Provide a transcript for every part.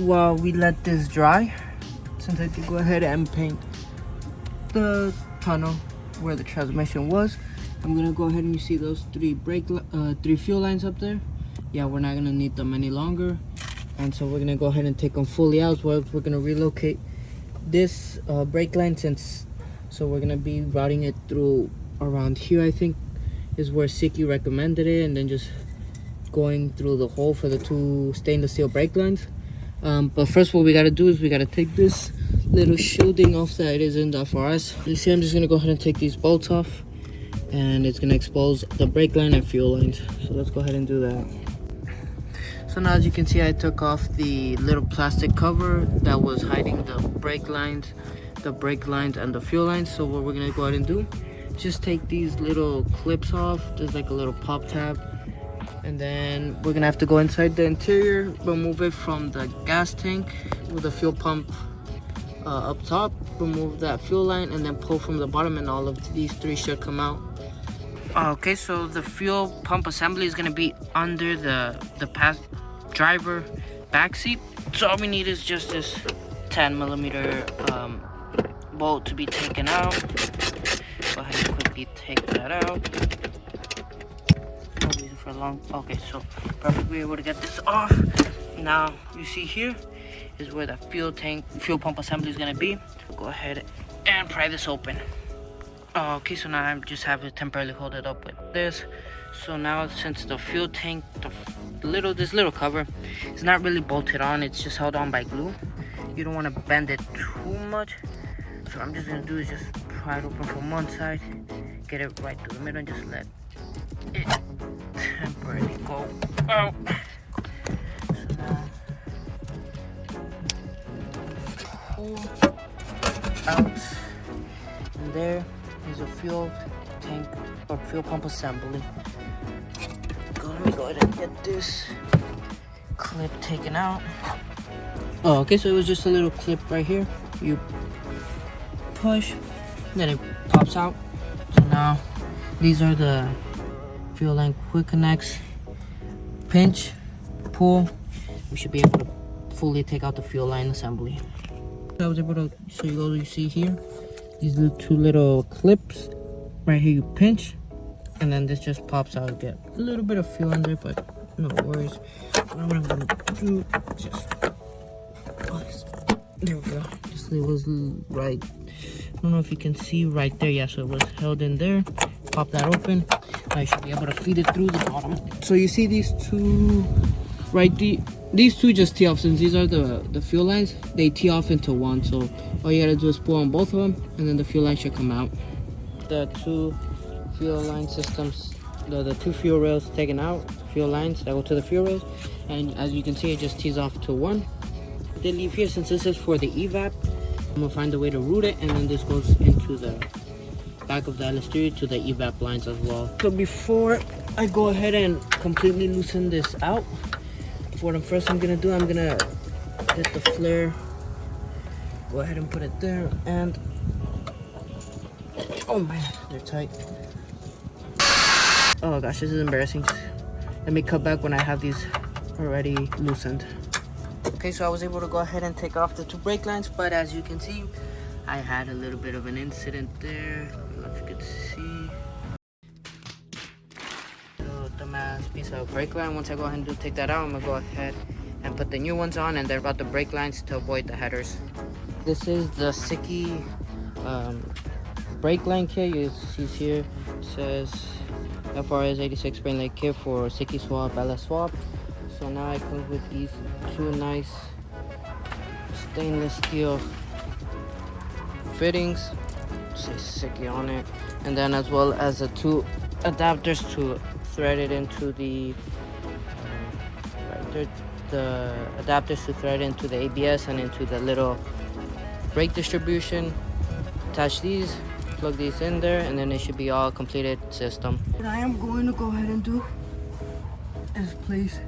while we let this dry, since I can go ahead and paint the tunnel where the transmission was, I'm gonna go ahead and you see those three fuel lines up there. Yeah, we're not gonna need them any longer, and so we're gonna go ahead and take them fully out. We're gonna relocate this brake line, so we're gonna be routing it through around here, I think is where Siki recommended it, and then just going through the hole for the two stainless steel brake lines. But first what we gotta do is we gotta take this little shielding off that it is in the FRS. You see, I'm just gonna go ahead and take these bolts off, and it's gonna expose the brake line and fuel lines. So let's go ahead and do that. So now, as you can see, I took off the little plastic cover that was hiding the brake lines and the fuel lines. So what we're gonna go ahead and do, just take these little clips off. There's like a little pop tab, and then we're gonna have to go inside the interior, remove it from the gas tank with the fuel pump up top, remove that fuel line, and then pull from the bottom, and all of these three should come out. Okay, so the fuel pump assembly is gonna be under the driver back seat. So all we need is just this 10mm bolt to be taken out. Go ahead and quickly take that out. No reason for long. Okay, so perfectly able to get this off. Now you see here is where the fuel pump assembly is gonna be. Go ahead and pry this open. Okay, so now I just have to temporarily hold it up with this. So now, since the fuel tank, this little cover is not really bolted on, it's just held on by glue. You don't want to bend it too much. So what I'm just gonna do is just pry it open from one side, get it right through the middle, and just let it temporarily go out. So now, pull out, and there is a fuel tank or fuel pump assembly. Let me go ahead and get this clip taken out. Oh, okay, so it was just a little clip right here. You push, then it pops out. So now these are the fuel line quick connects. Pinch, pull. We should be able to fully take out the fuel line assembly. I was able to show you all you see here. These two little clips right here. You pinch, and then this just pops out. Get a little bit of fuel under it, but no worries. So now what I'm gonna do, just there we go. Just it was right. I don't know if you can see right there. Yeah, so it was held in there. Pop that open. Now you should be able to feed it through the bottom. So you see these two, right? These two just tee off, since these are the fuel lines. They tee off into one. So all you gotta do is pull on both of them, and then the fuel line should come out. The two fuel line systems, the two fuel rails taken out, fuel lines that go to the fuel rails, and as you can see, it just tees off to one. They leave here, since this is for the evap. I'm gonna find a way to route it, and then this goes into the back of the LS3 to the evap lines as well. So before I go ahead and completely loosen this out, what I'm gonna do, I'm gonna get the flare, go ahead and put it there, and oh man, they're tight. Oh gosh, this is embarrassing. Let me cut back when I have these already loosened. Okay, so I was able to go ahead and take off the two brake lines, but as you can see, I had a little bit of an incident there. I don't know if you could see. So dumbass piece of brake line. Once I go ahead and take that out, I'm gonna go ahead and put the new ones on, and then route the brake lines to avoid the headers. This is the Siki brake line kit. You see here, it says FRS 86 spring line kit for Siki swap, LS swap. So now I come with these two nice stainless steel fittings, say Siki on it, and then as well as the two adapters to thread it into the right there, the adapters to thread into the ABS and into the little brake distribution. Attach these, plug these in there, and then it should be all completed system. What I am going to go ahead and do is place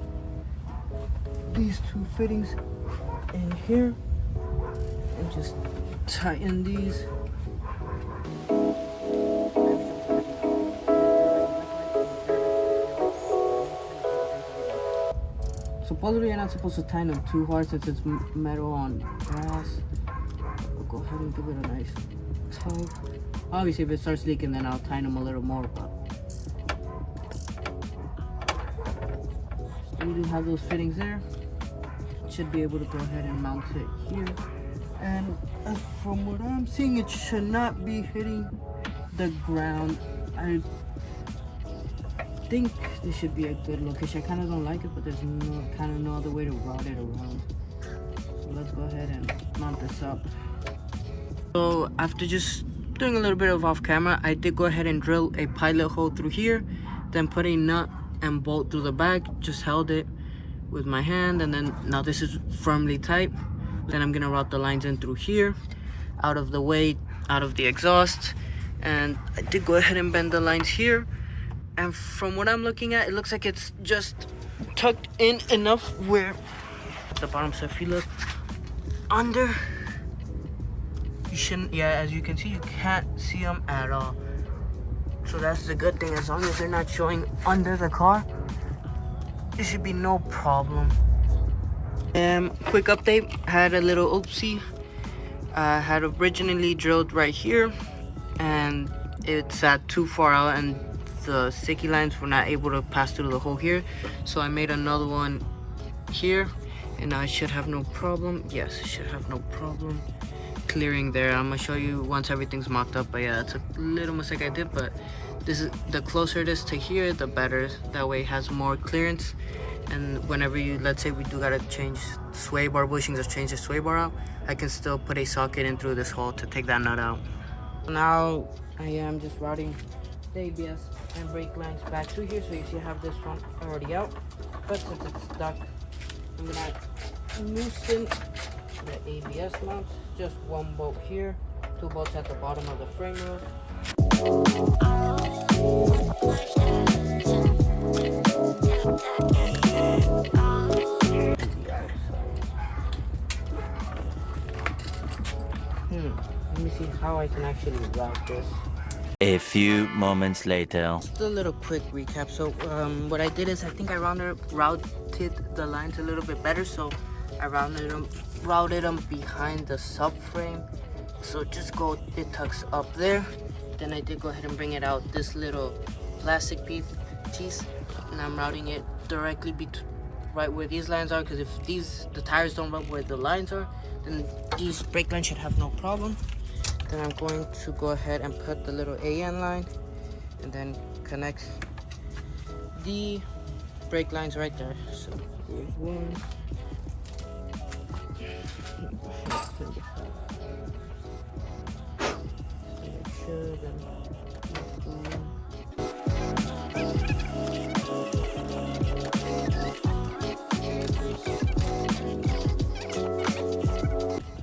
these two fittings in here and just tighten these. So Supposedly you're not supposed to tighten them too hard since it's metal on brass. We'll go ahead and give it a nice tug. Obviously if it starts leaking then I'll tighten them a little more, but you do have those fittings there. Should be able to go ahead and mount it here. And from what I'm seeing, it should not be hitting the ground. I think this should be a good location. I kind of don't like it, but there's no other way to route it around. So let's go ahead and mount this up. So after just doing a little bit of off camera, I did go ahead and drill a pilot hole through here, then put a nut and bolt through the back. Just held it with my hand, and then now this is firmly tight. Then I'm gonna route the lines in through here, out of the way, out of the exhaust. And I did go ahead and bend the lines here. And from what I'm looking at, it looks like it's just tucked in enough where at the bottom. So if you look under, you shouldn't, yeah, as you can see, you can't see them at all. So that's the good thing. As long as they're not showing under the car, there should be no problem. Quick update, had a little oopsie. I had originally drilled right here and it sat too far out and the sticky lines were not able to pass through the hole here. So I made another one here and I should have no problem. Yes, I should have no problem clearing there. I'm gonna show you once everything's mocked up, but yeah, it's a little mistake I did, but this is, the closer it is to here, the better. That way it has more clearance. And whenever you, let's say we do gotta change sway bar bushings or change the sway bar out, I can still put a socket in through this hole to take that nut out. Now I am just routing the ABS and brake lines back through here. So you see I have this one already out, but since it's stuck, I'm gonna loosen the ABS mounts. Just one bolt here, 2 bolts at the bottom of the frame rail. Let me see how I can actually route this. A few moments later. Just a little quick recap. So what I did is I think I routed the lines a little bit better. So I routed them behind the subframe. So just it tucks up there. Then I did go ahead and bring it out this little plastic piece, and I'm routing it directly right where these lines are, because if the tires don't rub where the lines are, then these brake lines should have no problem. Then I'm going to go ahead and put the little AN line and then connect the brake lines right there. So here's one.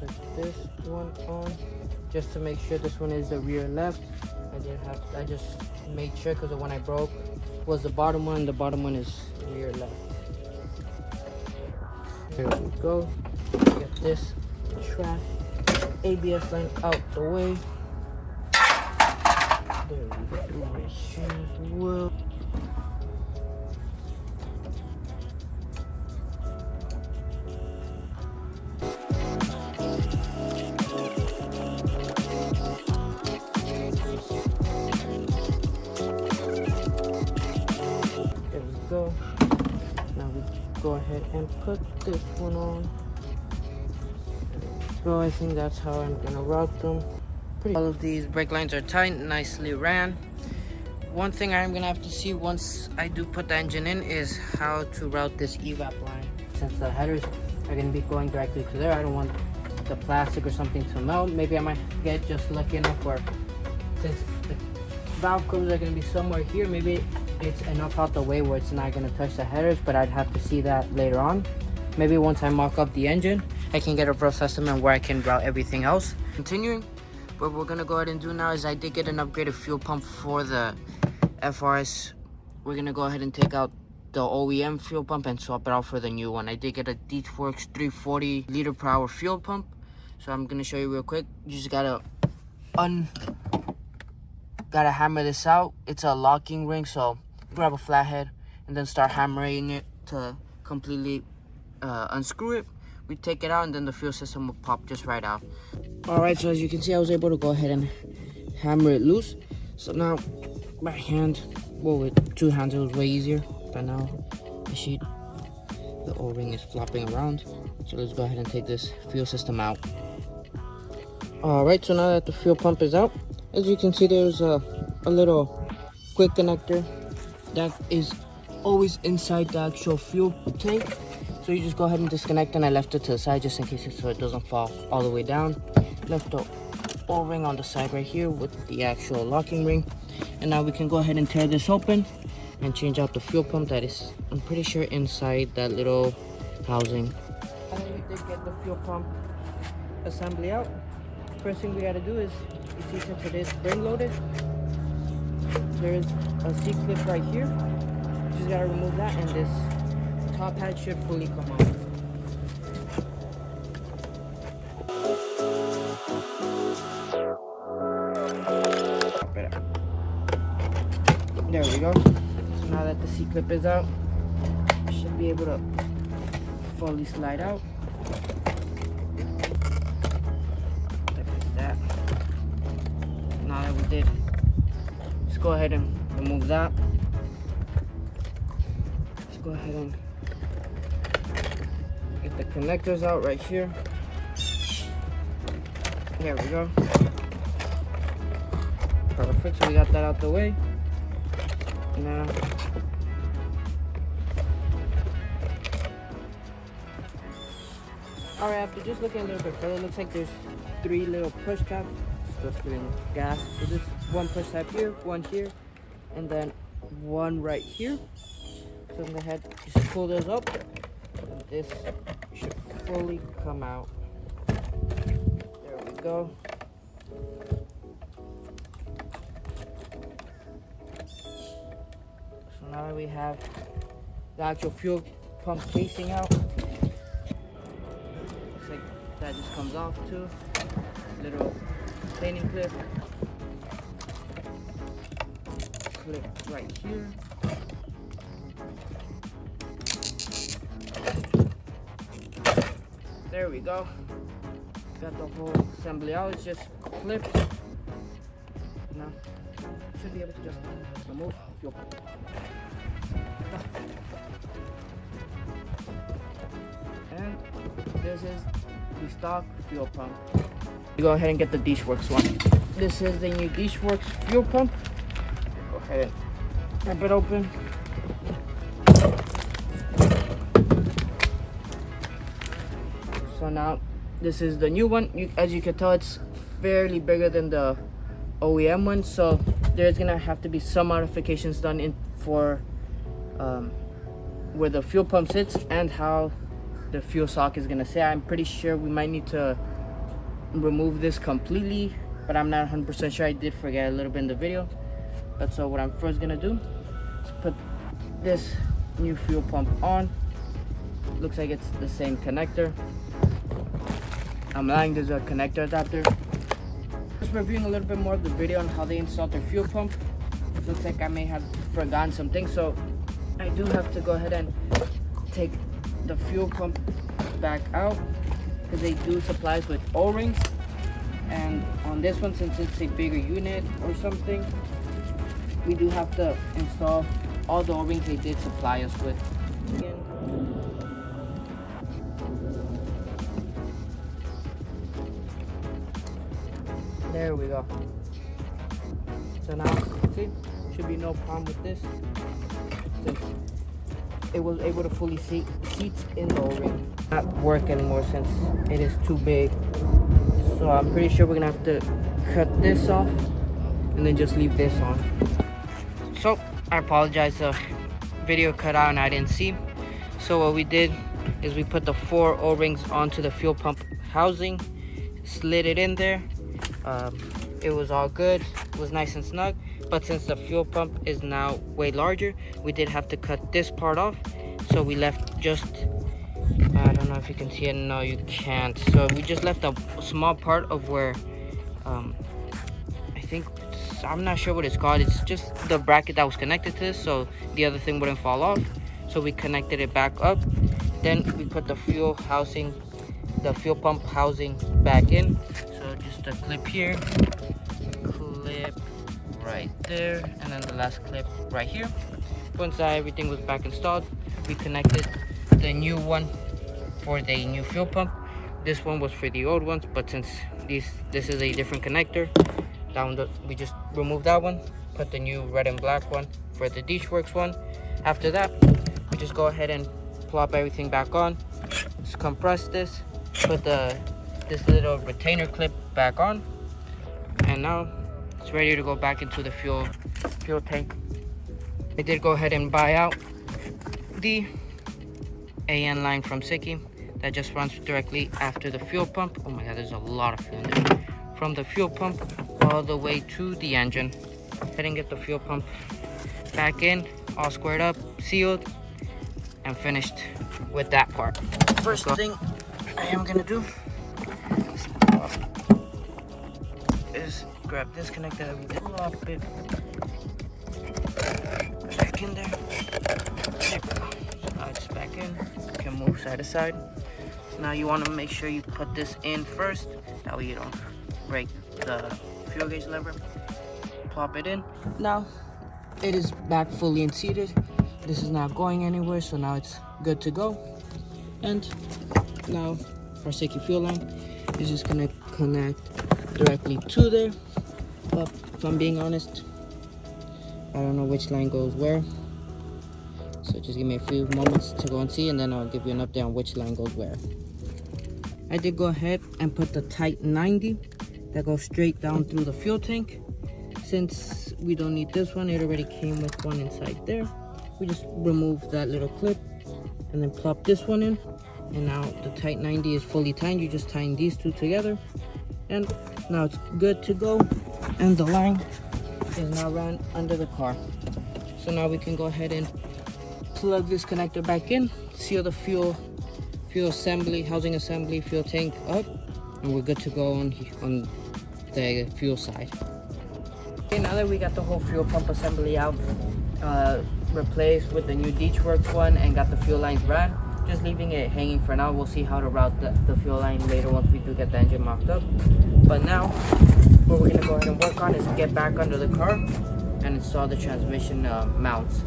Put this one on just to make sure this one is the rear left. I just made sure because the one I broke was the bottom one. The bottom one is rear left. Here we go. Get this track ABS line out the way. There we go. Right here as well. There we go. Now we go ahead and put this one on. So I think that's how I'm gonna route them. All of these brake lines are tight, nicely ran. One thing I'm gonna have to see once I do put the engine in is how to route this evap line. Since the headers are gonna be going directly to there, I don't want the plastic or something to melt. Maybe I might get just lucky enough where, since the valve covers are gonna be somewhere here, maybe it's enough out the way where it's not gonna touch the headers, but I'd have to see that later on. Maybe once I mock up the engine, I can get a rough estimate where I can route everything else. Continuing, what we're gonna go ahead and do now is I did get an upgraded fuel pump for the FRS. We're gonna go ahead and take out the OEM fuel pump and swap it out for the new one. I did get a Deepworks 340 liter per hour fuel pump. So I'm gonna show you real quick. You just gotta hammer this out. It's a locking ring, so grab a flathead and then start hammering it to completely unscrew it, we take it out, and then the fuel system will pop just right out. All right, so as you can see, I was able to go ahead and hammer it loose. So now by hand, well, with two hands it was way easier, but now the O-ring is flopping around. So let's go ahead and take this fuel system out. All right, so now that the fuel pump is out, as you can see, there's a little quick connector that is always inside the actual fuel tank. So you just go ahead and disconnect, and I left it to the side just in case so it doesn't fall all the way down. Left the O-ring on the side right here with the actual locking ring. And now we can go ahead and tear this open and change out the fuel pump that is, I'm pretty sure, inside that little housing. And then we did get the fuel pump assembly out. First thing we gotta do is, you see, since it is spring loaded, there's a C-clip right here. You just gotta remove that, and this top hat should fully come out. There we go. So now that the C-clip is out, I should be able to fully slide out. Like that. Now that we did, let's go ahead and remove that. Let's go ahead and get the connectors out right here. There we go. Perfect, so we got that out the way. Now, alright, after just looking a little bit further, it looks like there's 3 little push tabs. Still spitting gas. So this one push tab here, one here, and then one right here. So I'm gonna go ahead, just pull those up, and this should fully come out. There we go. So now that we have the actual fuel pump casing out, looks like that just comes off too. Little cleaning clip. Clip right here. There we go. Got the whole assembly out. It's just clips. Now should be able to just remove fuel pump. And this is the stock fuel pump. You go ahead and get the Dishworks one. This is the new Dishworks fuel pump. Go ahead and rip it open. So now this is the new one. As you can tell, it's fairly bigger than the OEM one, so there's gonna have to be some modifications done for where the fuel pump sits and how the fuel sock is gonna sit. I'm pretty sure we might need to remove this completely, but I'm not 100% sure. I did forget a little bit in the video. But so what I'm first gonna do is put this new fuel pump on. Looks like it's the same connector. I'm lying, there's a connector adapter. Just reviewing a little bit more of the video on how they installed their fuel pump. Looks like I may have forgotten some things, so I do have to go ahead and take the fuel pump back out, because they do supply us with O-rings, and on this one, since it's a bigger unit or something, we do have to install all the O-rings they did supply us with. There we go. So now, see, should be no problem with this, since it was able to fully seat in the O-ring. Not work anymore since it is too big. So I'm pretty sure we're gonna have to cut this off and then just leave this on. So I apologize, the video cut out and I didn't see. So what we did is we put the 4 O-rings onto the fuel pump housing, slid it in there. It was all good, it was nice and snug, but since the fuel pump is now way larger, we did have to cut this part off. So we left just, I don't know if you can see it. No, you can't. So we just left a small part of where I think, I'm not sure what it's called, it's just the bracket that was connected to this, so the other thing wouldn't fall off. So we connected it back up, Then we put the fuel housing, the fuel pump housing back in. So just a clip here, clip right there, and then the last clip right here. Once everything was back installed, we connected the new one for the new fuel pump. This one was for the old ones, but since this is a different connector, we just removed that one, put the new red and black one for the DeechWorks one. After that, we just go ahead and plop everything back on, just compress this, put this little retainer clip back on, and now it's ready to go back into the fuel tank. I did go ahead and buy out the AN line from Siki that just runs directly after the fuel pump. Oh my god, there's a lot of fuel in there. From the fuel pump all the way to the engine. I didn't get the fuel pump back in, all squared up, sealed, and finished with that part. First thing I am gonna do is grab this connector that we plop it back in there. There we go. So now it's back in. You can move side to side. Now you want to make sure you put this in first, that way you don't break the fuel gauge lever. Plop it in. Now it is back fully and seated. This is not going anywhere, so now it's good to go. And now our Siki fuel line is just gonna connect directly to there. But if I'm being honest, I don't know which line goes where, so just give me a few moments to go and see, and then I'll give you an update on which line goes where. I did go ahead and put the Tight 90 that goes straight down through the fuel tank. Since we don't need this one, it already came with one inside there. We just remove that little clip and then plop this one in, and now the Tight 90 is fully tightened. You just tighten these two together, and now it's good to go, and the line is now run under the car. So now we can go ahead and plug this connector back in, seal the fuel assembly, housing assembly, fuel tank up, and we're good to go on the fuel side. Okay, now that we got the whole fuel pump assembly out, replaced with the new DeechWorks one, and got the fuel lines ran, just leaving it hanging for now. We'll see how to route the fuel line later once we do get the engine mocked up. But now what we're gonna go ahead and work on is get back under the car and install the transmission mounts.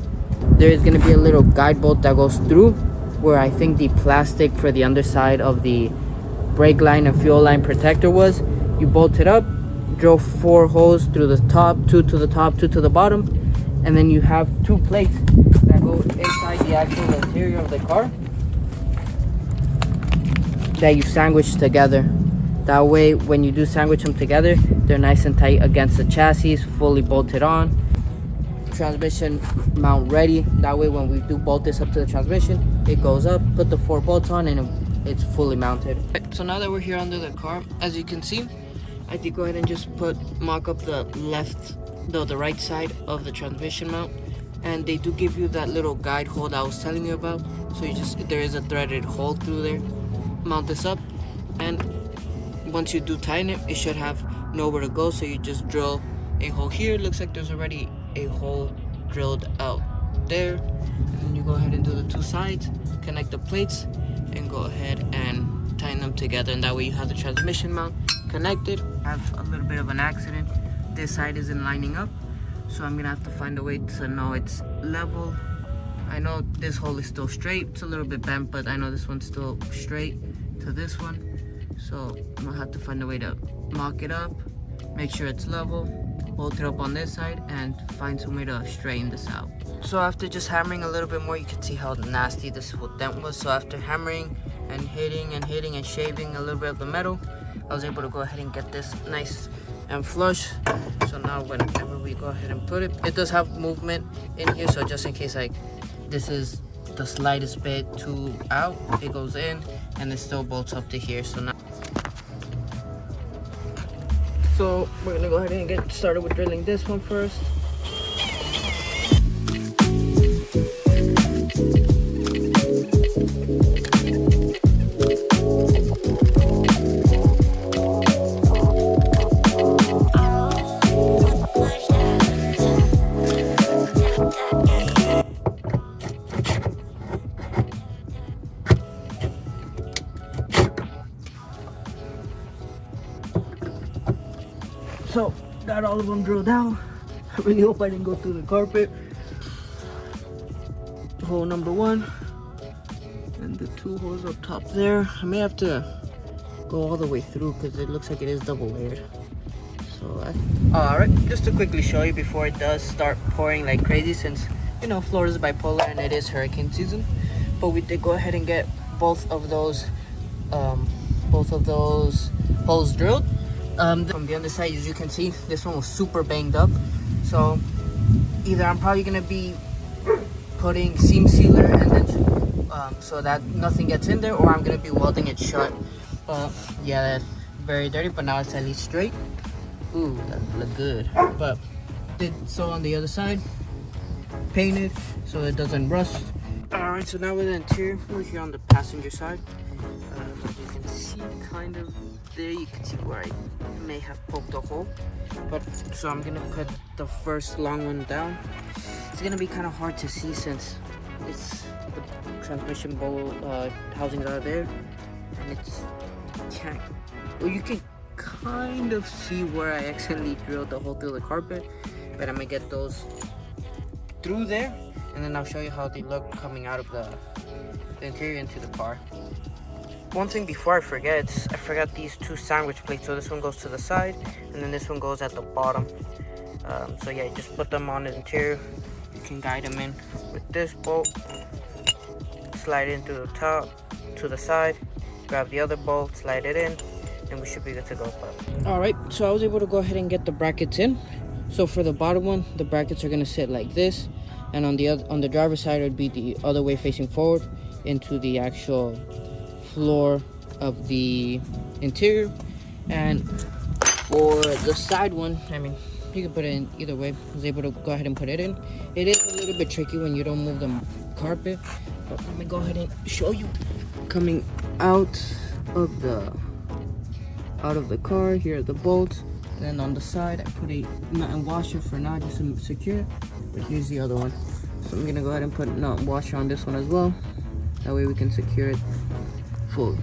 There is gonna be a little guide bolt that goes through where I think the plastic for the underside of the brake line and fuel line protector was. You bolt it up, drill 4 holes through the top, 2 to the top, 2 to the bottom, and then you have 2 plates that go inside the actual interior of the car that you sandwich together. That way when you do sandwich them together, they're nice and tight against the chassis, fully bolted on. Transmission mount ready. That way when we do bolt this up to the transmission, it goes up, put the 4 bolts on, and it's fully mounted. So now that we're here under the car, as you can see, I did go ahead and just mock up the right side of the transmission mount, and they do give you that little guide hole that I was telling you about. So there is a threaded hole through there. Mount this up, and once you do tighten it, it should have nowhere to go, so you just drill a hole here. Looks like there's already a hole drilled out there, and then you go ahead and do the 2 sides, connect the plates, and go ahead and tighten them together, and that way you have the transmission mount connected. I have a little bit of an accident. This side isn't lining up, so I'm gonna have to find a way to know it's level. I know this hole is still straight. It's a little bit bent, but I know this one's still straight to this one, so I'm gonna have to find a way to mock it up, make sure it's level, bolt it up on this side, and find some way to straighten this out. So after just hammering a little bit more, you can see how nasty this whole dent was. So after hammering and hitting and shaving a little bit of the metal, I was able to go ahead and get this nice and flush. So now whenever we go ahead and put it, it does have movement in here, so just in case this is the slightest bit too out, it goes in and it still bolts up to here. So we're gonna go ahead and get started with drilling this one first. all of them drilled out. I really hope I didn't go through the carpet. Hole number 1 and the 2 holes up top there. I may have to go all the way through because it looks like it is double layered. So alright, just to quickly show you before it does start pouring like crazy, since you know Florida's bipolar and it is hurricane season. But we did go ahead and get both of those holes drilled. From the underside, as you can see, this one was super banged up. So either I'm probably gonna be putting seam sealer and then so that nothing gets in there, or I'm gonna be welding it shut. Yeah, that's very dirty, but now it's at least straight. Ooh, that look good. But did so on the other side, painted so it doesn't rust. All right, so now with the interior, we're here on the passenger side. As you can see, kind of there, you can see where I may have poked a hole. But so I'm gonna put the first long one down. It's gonna be kind of hard to see since it's the transmission bowl housings are there, and it's can't. Well, you can kind of see where I accidentally drilled the hole through the carpet, but I'm gonna get those through there, and then I'll show you how they look coming out of the interior into the car. One thing before I forget, I forgot these 2 sandwich plates. So this one goes to the side, and then this one goes at the bottom. So yeah, you just put them on the interior. You can guide them in with this bolt, slide into the top, to the side, grab the other bolt, slide it in, and we should be good to go. All right, so I was able to go ahead and get the brackets in. So for the bottom one, the brackets are gonna sit like this, and on the driver's side, it would be the other way facing forward into the actual floor of the interior. And for the side one, I mean, you can put it in either way. I was able to go ahead and put it in. It is a little bit tricky when you don't move the carpet, but let me go ahead and show you. Coming out of the car, here are the bolts. And then on the side, I put a nut and washer for now, just to secure it. But here's the other one. So I'm gonna go ahead and put a nut and washer on this one as well. That way we can secure it fully.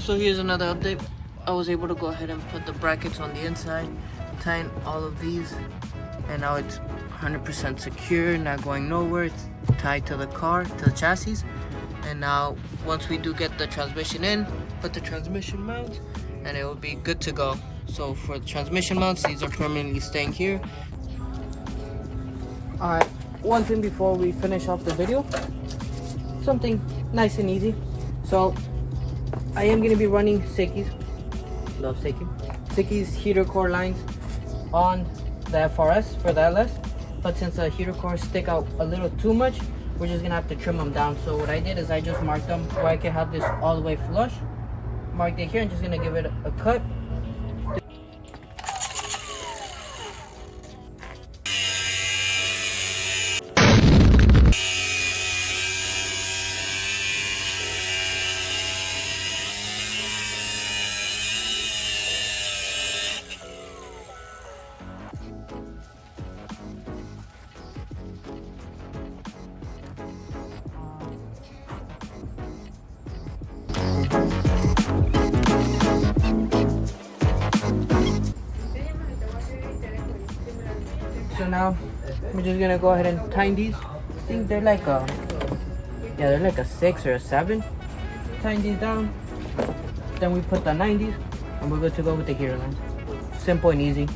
So here's another update. I was able to go ahead and put the brackets on the inside, tighten all of these, and now it's 100% secure, not going nowhere. It's tied to the car, to the chassis. And now once we do get the transmission in, put the transmission mount, and it will be good to go. So for the transmission mounts, these are permanently staying here. Alright, one thing before we finish off the video, something nice and easy. So I am going to be running Seki's, love Seki, Seki's heater core lines on the FRS for the LS. But since the heater cores stick out a little too much, we're just going to have to trim them down. So what I did is I just marked them where I can have this all the way flush. Marked it here and just going to give it a cut. So now we're just gonna go ahead and tighten these. I think they're like a, yeah, they're like a 6 or a 7. Tighten these down. Then we put the 90s, and we're good to go with the heater lines. Simple and easy.